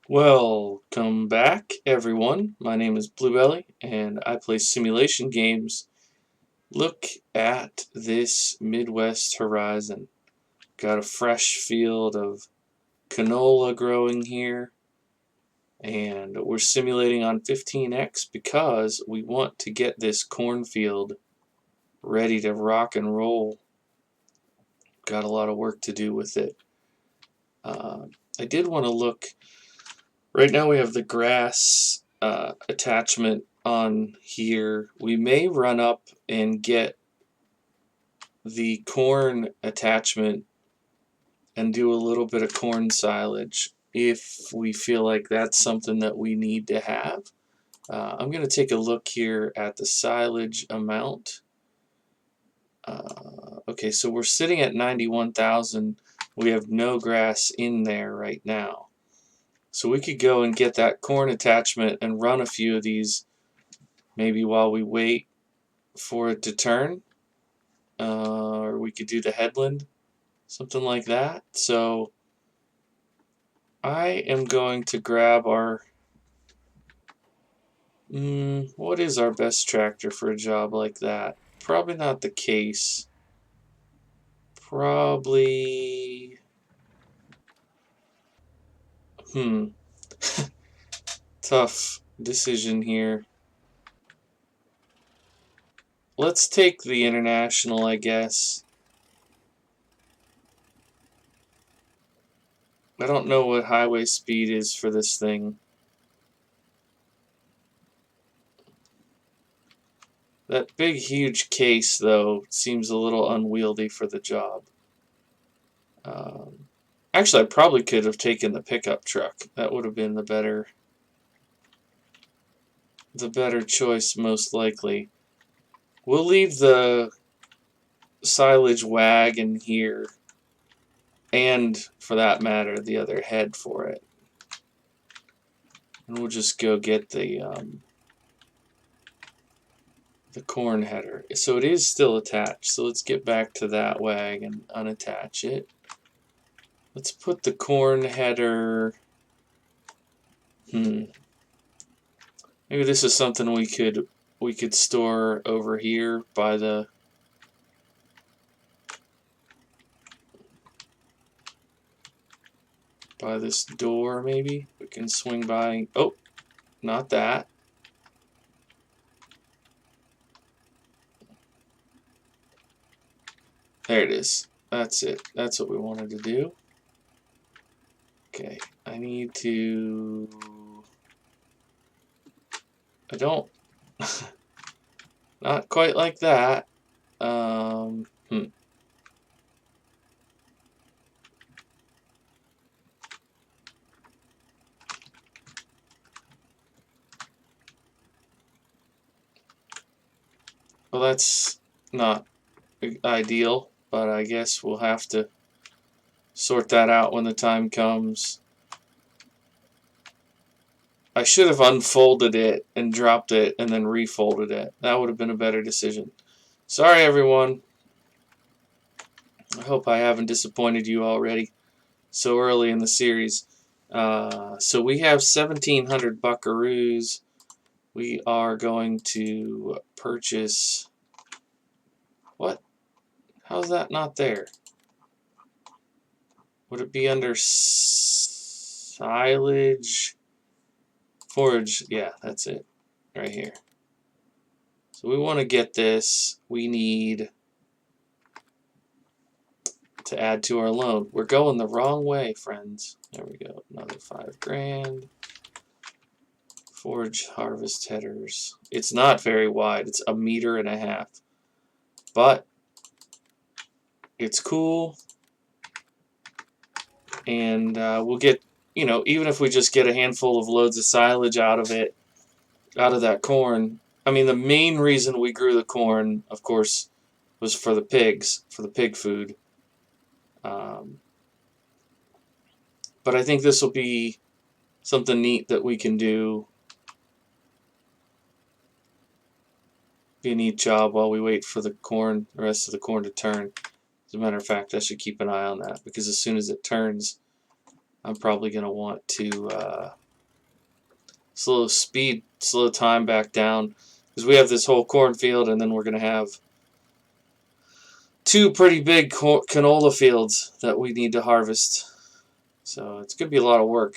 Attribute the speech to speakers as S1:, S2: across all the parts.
S1: Welcome back, everyone. My name is Bluebelly, and I play simulation games. Look at this Midwest horizon. Got a fresh field of canola growing here, and we're simulating on 15x because we want to get this cornfield ready to rock and roll. Got a lot of work to do with it. I did want to look. Right now we have the grass attachment on here. We may run up and get the corn attachment and do a little bit of corn silage if we feel like that's something that we need to have. I'm going to take a look here at the silage amount. Okay, so we're sitting at 91,000. We have no grass in there right now. So we could go and get that corn attachment and run a few of these maybe while we wait for it to turn. Or we could do the headland, something like that. So I am going to grab our... what is our best tractor for a job like that? Probably not the case. Probably... Tough decision here. Let's take the International, I guess. I don't know what highway speed is for this thing. That big, huge case, though, seems a little unwieldy for the job. Actually, I probably could have taken the pickup truck. That would have been the better choice, most likely. We'll leave the silage wagon here, and for that matter, the other head for it. And we'll just go get the corn header. So it is still attached. So let's get back to that wagon, unattach it. Let's put the corn header. Maybe this is something we could store over here by the this door. Maybe we can swing by. Oh, not that. There it is. That's it. That's what we wanted to do. Okay, I need to... I don't... Not quite like that. Well, that's not ideal, but I guess we'll have to sort that out when the time comes. I should have unfolded it and dropped it and then refolded it. That would have been a better decision. Sorry, everyone. I hope I haven't disappointed you already so early in the series. So we have 1,700 buckaroos. We are going to purchase... What? How's that not there? Would it be under silage? Forage, yeah, that's it. Right here. So we want to get this. We need to add to our loan. We're going the wrong way, friends. There we go. Another 5 grand. Forage harvest headers. It's not very wide. It's 1.5 meters. But it's cool. And we'll get, even if we just get a handful of loads of silage out of it, out of that corn. I mean, the main reason we grew the corn, of course, was for the pigs, for the pig food. But I think this will be something neat that we can do. Be a neat job while we wait for the rest of the corn to turn. As a matter of fact, I should keep an eye on that, because as soon as it turns, I'm probably going to want to slow time back down, because we have this whole cornfield, and then we're going to have two pretty big canola fields that we need to harvest. So it's going to be a lot of work.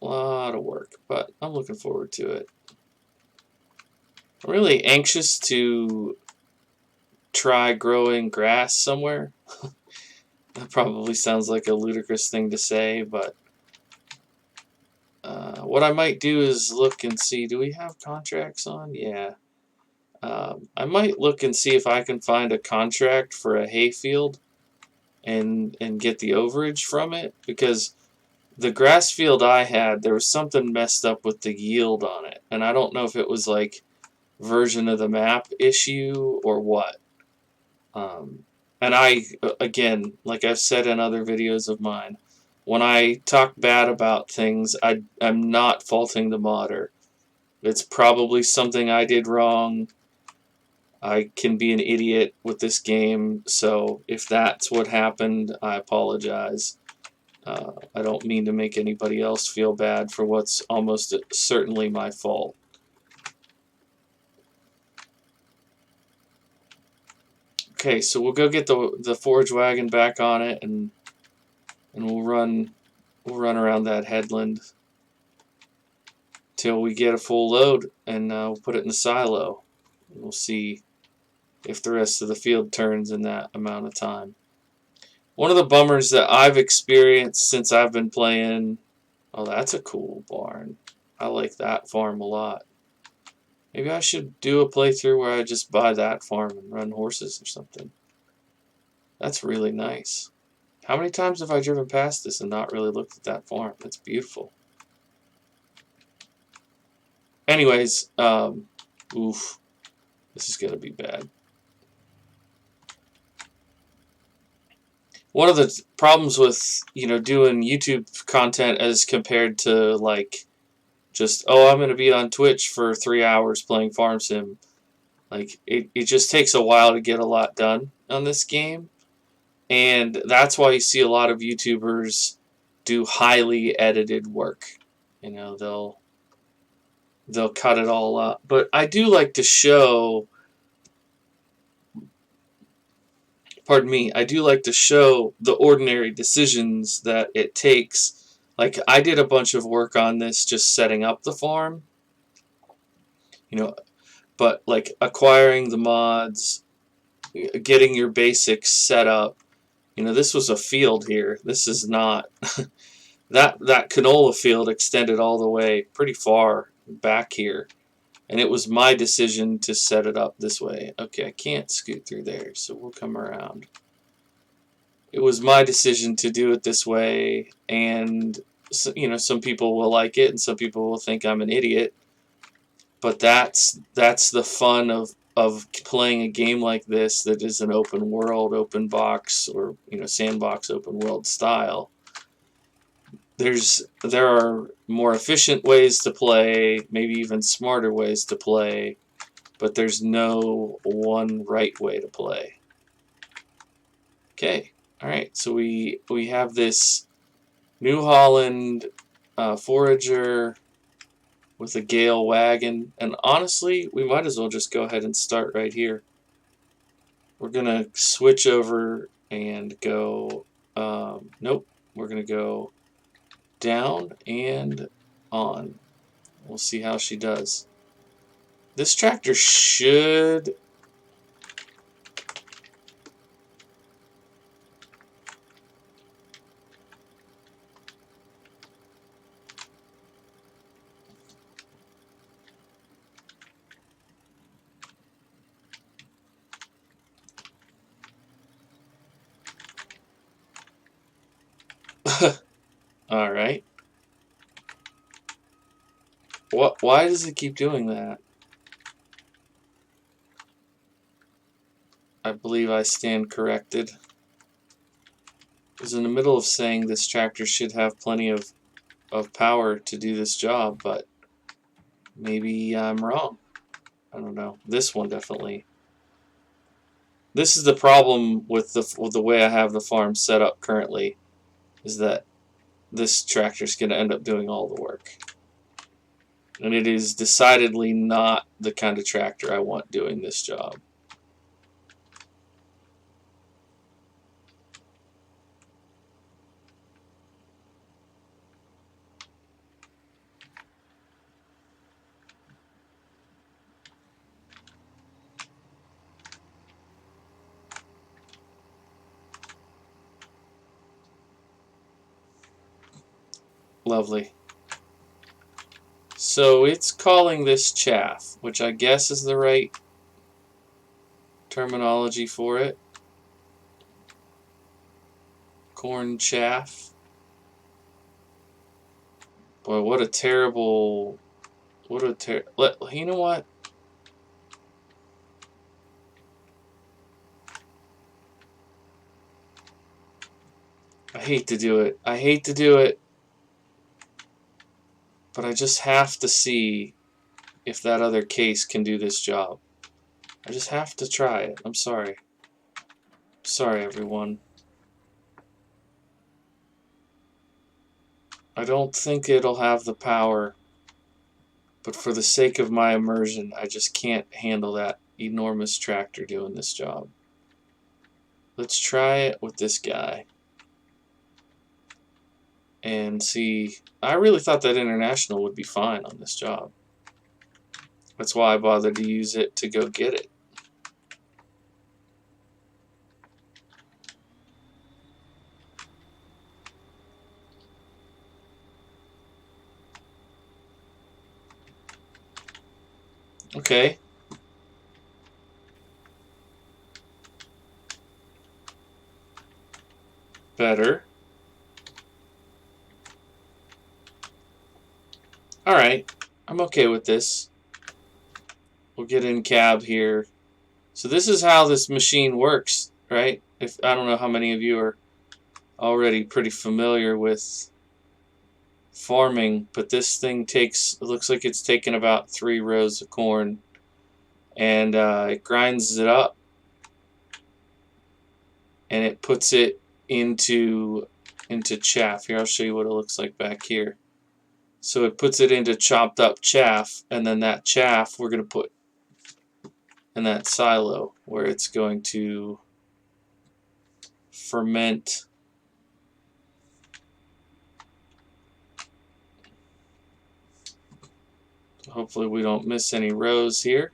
S1: A lot of work, but I'm looking forward to it. I'm really anxious to try growing grass somewhere. That probably sounds like a ludicrous thing to say, but what I might do is look and see, do we have contracts on? Yeah. I might look and see if I can find a contract for a hayfield and get the overage from it, because the grass field I had, there was something messed up with the yield on it, and I don't know if it was like version of the map issue or what. And I, again, like I've said in other videos of mine, when I talk bad about things, I'm not faulting the modder. It's probably something I did wrong. I can be an idiot with this game, so if that's what happened, I apologize. I don't mean to make anybody else feel bad for what's almost certainly my fault. Okay, so we'll go get the forage wagon back on it, and we'll run around that headland till we get a full load, and we'll put it in the silo. And we'll see if the rest of the field turns in that amount of time. One of the bummers that I've experienced since I've been playing... Oh, that's a cool barn. I like that farm a lot. Maybe I should do a playthrough where I just buy that farm and run horses or something. That's really nice. How many times have I driven past this and not really looked at that farm? It's beautiful. Anyways, oof, this is going to be bad. One of the problems with, doing YouTube content as compared to, like, just, oh, I'm going to be on Twitch for 3 hours playing Farm Sim. Like, it just takes a while to get a lot done on this game. And that's why you see a lot of YouTubers do highly edited work. They'll cut it all up. But I do like to show... Pardon me, I do like to show the ordinary decisions that it takes. Like, I did a bunch of work on this just setting up the farm. But like acquiring the mods, getting your basics set up. This was a field here. This is not... that canola field extended all the way pretty far back here. And it was my decision to set it up this way. Okay, I can't scoot through there, so we'll come around. It was my decision to do it this way, and some people will like it, and some people will think I'm an idiot. But that's the fun of playing a game like this that is an open world, open box, or sandbox open world style. There are more efficient ways to play, maybe even smarter ways to play, but there's no one right way to play. Okay, alright, so we have this New Holland forager with a Gale wagon, and honestly, we might as well just go ahead and start right here. We're gonna switch over and go, nope, we're gonna go down and on. We'll see how she does. This tractor should... Alright. Why does it keep doing that? I believe I stand corrected. I was in the middle of saying this tractor should have plenty of power to do this job, but maybe I'm wrong. I don't know. This one definitely. This is the problem with the way I have the farm set up currently, is that this tractor's going to end up doing all the work. And it is decidedly not the kind of tractor I want doing this job. Lovely. So it's calling this chaff, which I guess is the right terminology for it. Corn chaff. Boy, what a terrible... You know what? I hate to do it. I hate to do it. But I just have to see if that other case can do this job. I just have to try it. I'm sorry. Sorry, everyone. I don't think it'll have the power, but for the sake of my immersion, I just can't handle that enormous tractor doing this job. Let's try it with this guy and see. I really thought that International would be fine on this job. That's why I bothered to use it to go get it. Okay. Better. Alright. I'm okay with this. We'll get in cab here. So this is how this machine works, right? I don't know how many of you are already pretty familiar with farming, but this thing it looks like it's taken about 3 rows of corn, and it grinds it up and it puts it into chaff. Here, I'll show you what it looks like back here. So it puts it into chopped up chaff, and then that chaff we're going to put in that silo where it's going to ferment. Hopefully we don't miss any rows here.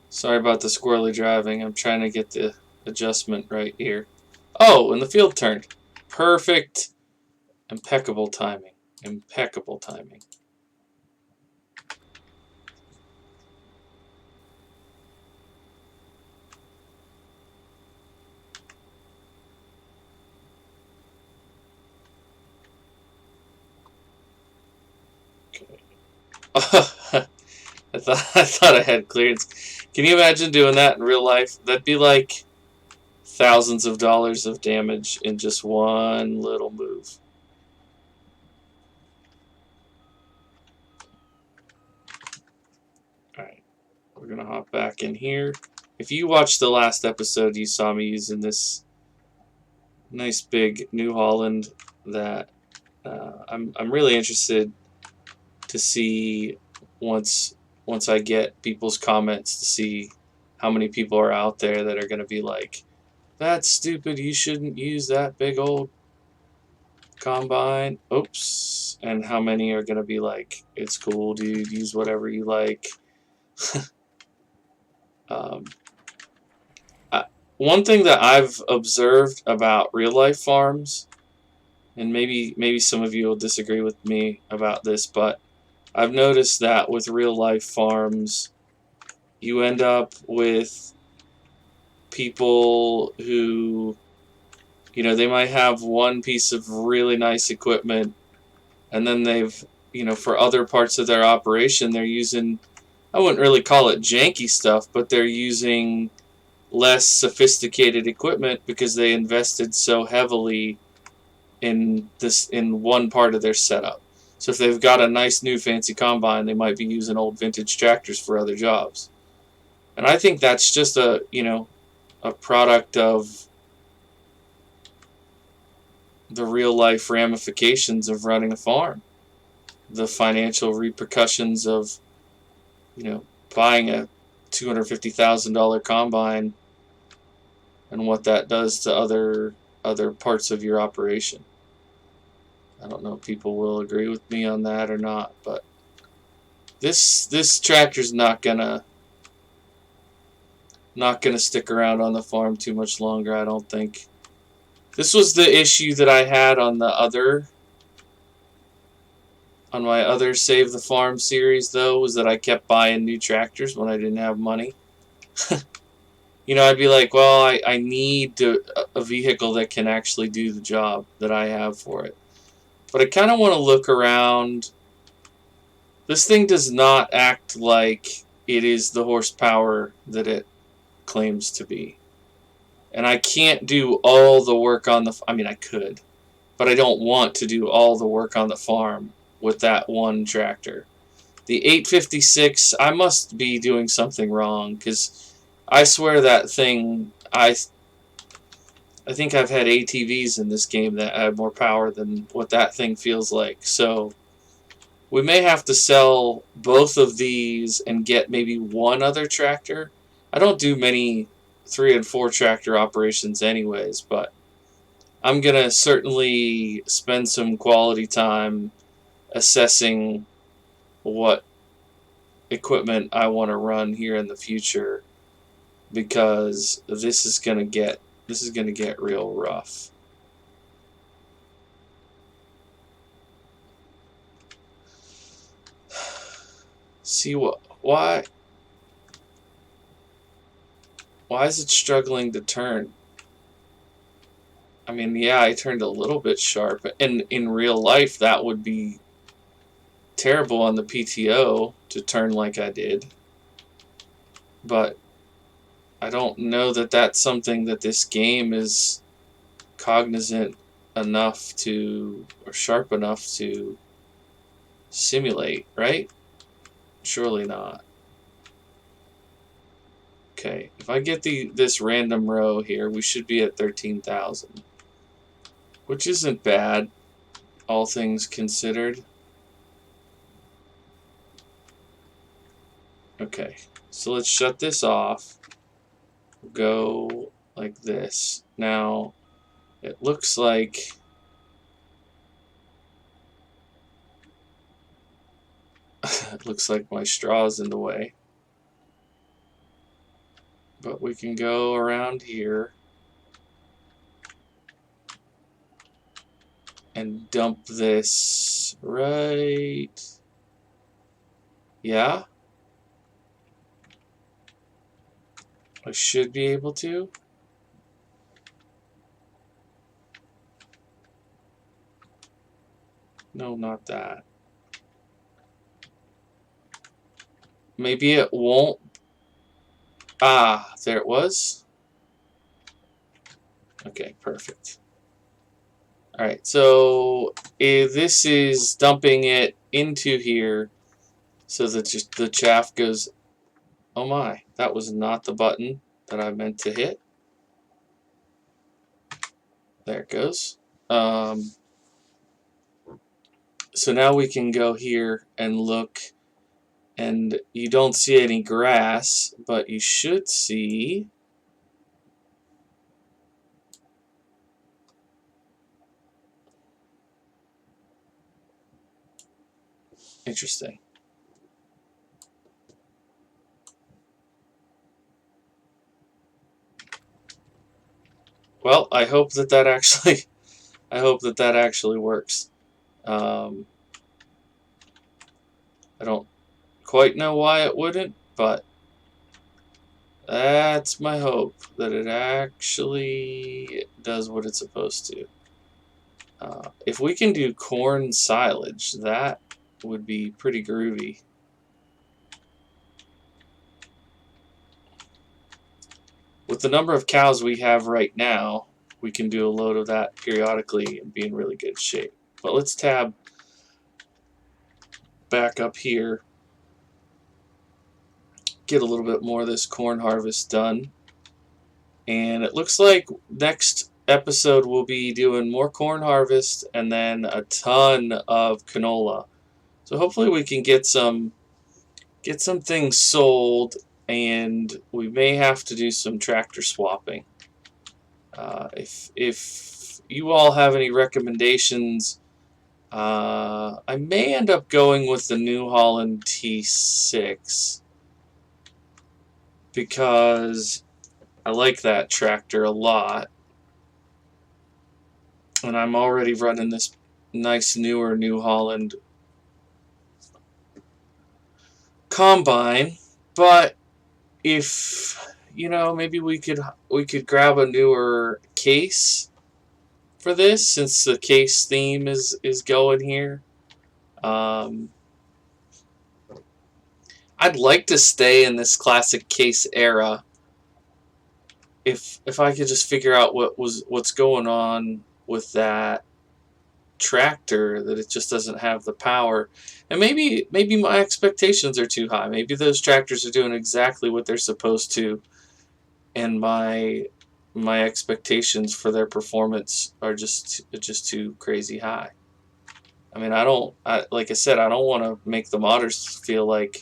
S1: Sorry about the squirrely driving. I'm trying to get the adjustment right here. Oh, and the field turned. Perfect. Impeccable timing. Impeccable timing. Okay. I thought I had clearance. Can you imagine doing that in real life? That'd be like thousands of dollars of damage in just one little move. Alright, we're going to hop back in here. If you watched the last episode, you saw me using this nice big New Holland that I'm really interested to see once I get people's comments, to see how many people are out there that are going to be like, that's stupid, you shouldn't use that big old combine. Oops. And how many are going to be like, it's cool, dude, use whatever you like. One thing that I've observed about real life farms, and maybe some of you will disagree with me about this, but I've noticed that with real life farms, you end up with people who, they might have one piece of really nice equipment, and then they've, for other parts of their operation, they're using, I wouldn't really call it janky stuff, but they're using less sophisticated equipment because they invested so heavily in one part of their setup. So if they've got a nice new fancy combine, they might be using old vintage tractors for other jobs. And I think that's just a product of the real life ramifications of running a farm. The financial repercussions of, buying a $250,000 combine and what that does to other parts of your operation. I don't know if people will agree with me on that or not, but this tractor's not gonna stick around on the farm too much longer, I don't think. This was the issue that I had on my other Save the Farm series, though, was that I kept buying new tractors when I didn't have money. I'd be like, well, I need a vehicle that can actually do the job that I have for it. But I kind of want to look around. This thing does not act like it is the horsepower that it claims to be. And I can't do all the work on the... I mean, I could. But I don't want to do all the work on the farm with that one tractor. The 856, I must be doing something wrong, because I swear that thing... I think I've had ATVs in this game that have more power than what that thing feels like. So we may have to sell both of these and get maybe one other tractor. I don't do many 3 and 4 tractor operations anyways, but I'm going to certainly spend some quality time assessing what equipment I want to run here in the future, because this is going to get real rough. See why is it struggling to turn? I mean, yeah, I turned a little bit sharp, and in real life that would be terrible on the PTO to turn like I did. But I don't know that that's something that this game is cognizant enough to, or sharp enough to simulate, right? Surely not. Okay, if I get this random row here, we should be at 13,000, which isn't bad, all things considered. Okay, so let's shut this off. Go like this. Now, it looks like my straw's in the way. But we can go around here and dump this right... Yeah? I should be able to. No, not that. Maybe it won't. Ah, there it was. Okay, perfect. Alright, so this is dumping it into here so that just the chaff goes... Oh my, that was not the button that I meant to hit. There it goes. So now we can go here and look, and you don't see any grass, but you should see... Interesting. Well, I hope that actually works. I don't quite know why it wouldn't, but That's my hope, that it actually does what it's supposed to. If we can do corn silage, that would be pretty groovy. With the number of cows we have right now, we can do a load of that periodically and be in really good shape. But let's tab back up here, get a little bit more of this corn harvest done. And it looks like next episode we'll be doing more corn harvest and then a ton of canola. So hopefully we can get some things sold, and we may have to do some tractor swapping. If you all have any recommendations, I may end up going with the New Holland T6 because I like that tractor a lot, and I'm already running this nice newer New Holland combine. But if maybe we could grab a newer case for this, since the case theme is going here. Um, I'd like to stay in this classic case era. If I could just figure out what's going on with that tractor, that it just doesn't have the power, and maybe my expectations are too high. Maybe those tractors are doing exactly what they're supposed to, and my expectations for their performance are just too crazy high. I mean, like I said, I don't want to make the modders feel like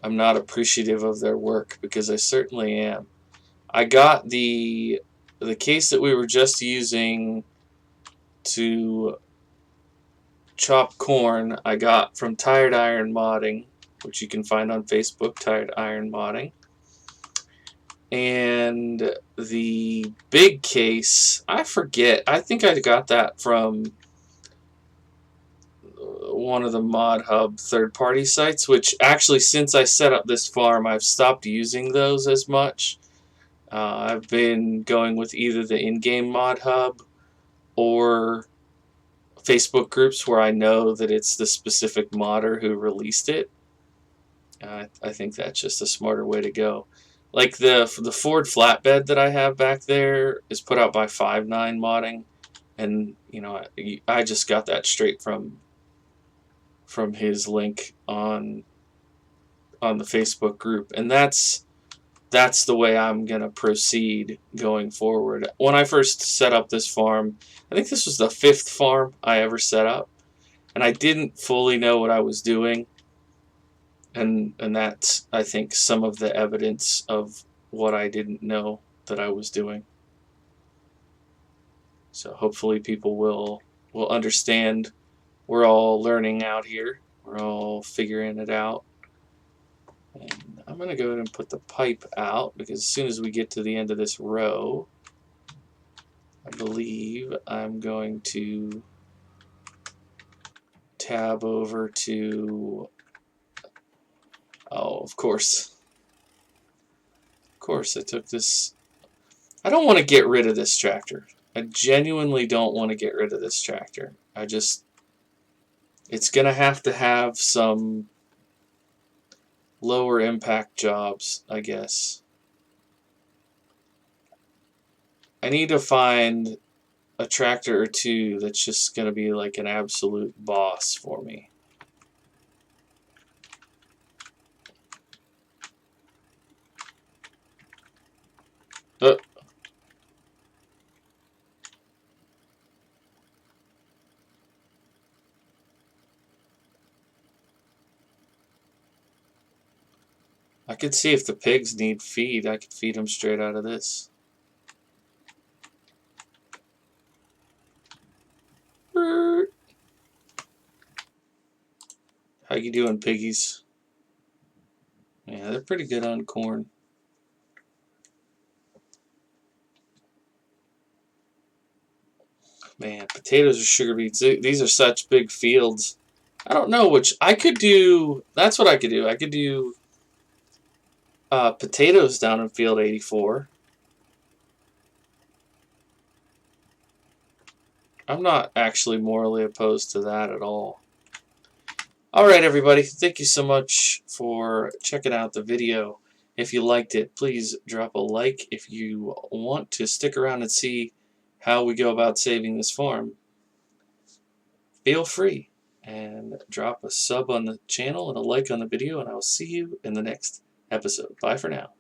S1: I'm not appreciative of their work, because I certainly am. I got the case that we were just using to chop corn. I got from Tired Iron Modding, which you can find on Facebook, Tired Iron Modding. And the big case, I forget. I think I got that from one of the Mod Hub third-party sites, which actually, since I set up this farm, I've stopped using those as much. I've been going with either the in-game Mod Hub or Facebook groups where I know that it's the specific modder who released it. I think that's just a smarter way to go. Like the Ford flatbed that I have back there is put out by 5.9 Modding, and I just got that straight from his link on the Facebook group, and that's the way I'm gonna proceed going forward. When I first set up this farm, I think this was the 5th farm I ever set up, and I didn't fully know what I was doing. And that's, I think, some of the evidence of what I didn't know that I was doing. So hopefully people will understand. We're all learning out here. We're all figuring it out. And I'm going to go ahead and put the pipe out, because as soon as we get to the end of this row, I believe I'm going to tab over to, oh, of course I took this. I don't want to get rid of this tractor. I genuinely don't want to get rid of this tractor. It's going to have some lower impact jobs, I guess. I need to find a tractor or two that's just going to be like an absolute boss for me. I could see if the pigs need feed. I could feed them straight out of this. How you doing, piggies? Yeah, they're pretty good on corn. Man, potatoes or sugar beets, these are such big fields. I don't know which I could do. That's what I could do. I could do Potatoes down in field 84. I'm not actually morally opposed to that at all. Alright everybody, thank you so much for checking out the video. If you liked it, please drop a like. If you want to stick around and see how we go about saving this farm, feel free and drop a sub on the channel and a like on the video, and I will see you in the next episode. Bye for now.